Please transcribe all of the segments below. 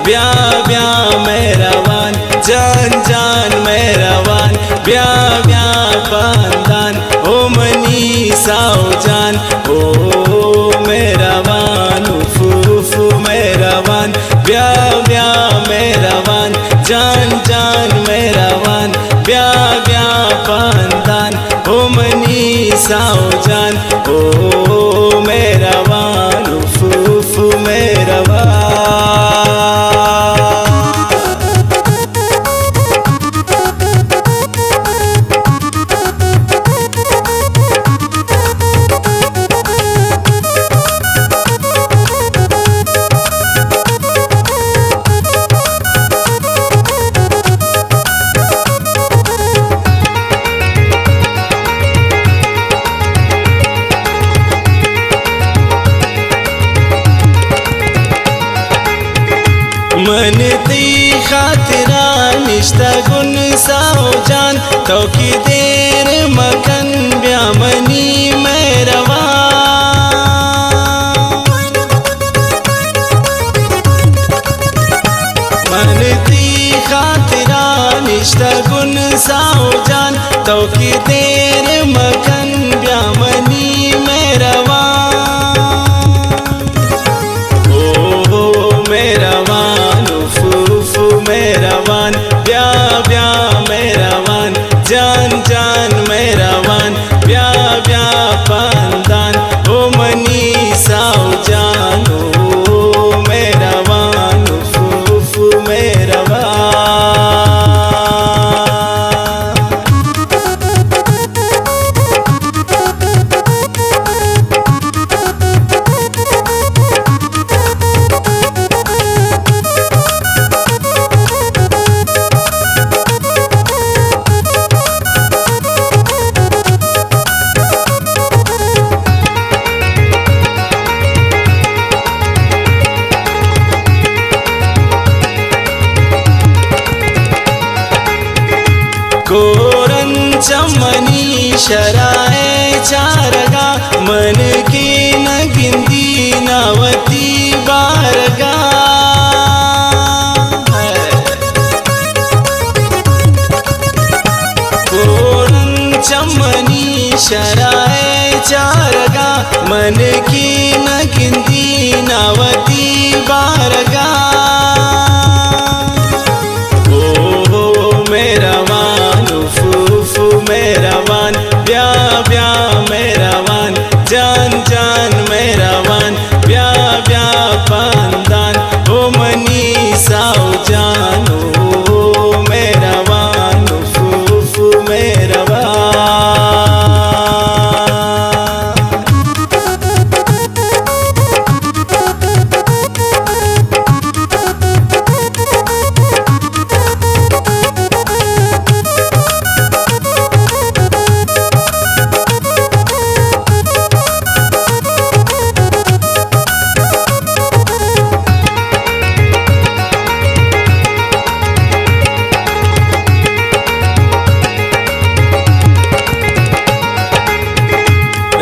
ब्या ब्या मेहरबान जान जान मेहरबान ब्या ब्या पंदान ओ मनी सावजान ओ मेहरबान उफ उफ मेहरबान ब्या ब्या मेहरबान जान जान मेहरबान ब्या ब्या पंदान ओ मनी सावजान ओ मेहरबान उफ उफ मेहरबान। मन ती खातिरा निश्ता गुन सावजान तो की देर मकन ब्यामनी मेहरबान मन ती खातिरा निश्ता गुन सावजान तो की देर मकन ब्यामनी मेहरबान मेहरबान ब्या ब्या मेहरबान जान जान मेहरबान ब्या ब्या पंदान ओ मनी सावजान ओ मेहरबान उफ उफ मेहरबान। कोरन चमनी शराए चारगा मन की न गिंदी नवती बारगा कोरन चमनी शराए चारगा मन की न गिंदी नवती बारगा मेहरबान ब्या ब्या मेहरबान जान जान मेहरबान ब्या ब्या पंदान ओ मनी सावजान ओ मेहरबान उफ उफ मेहरबान।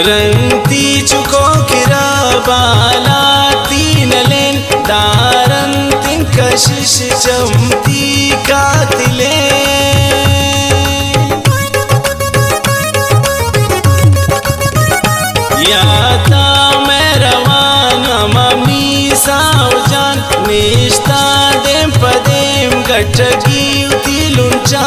रंगती चुको किरा बाला तीन लेन दारन तिन कशिश चमती कातिले याता मेहरबान मम्मी सावजान निश्ता देम पदेम गठगी उतिलुंचा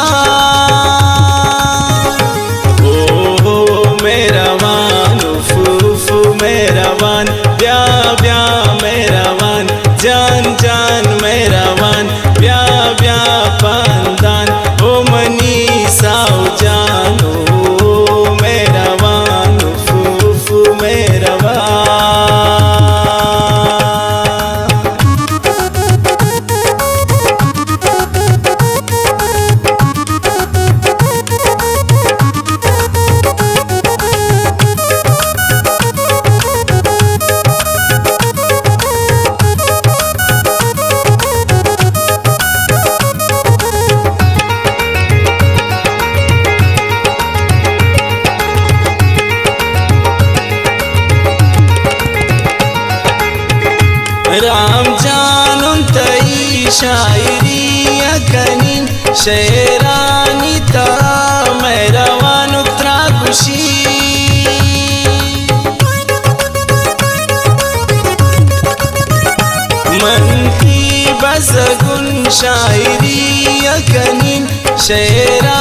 मेहरबान ब्या ब्या मेहरबान जान जान मेहरबान ब्या ब्या पंदान ओ मनी सावजान ओ मेहरबान उफ उफ मेहरबान। राम जानून तई शायरी अकनीन शेरानी ता मैं रवान उतरा खुशी मन की बसगुन शायरी अकनीन शेरा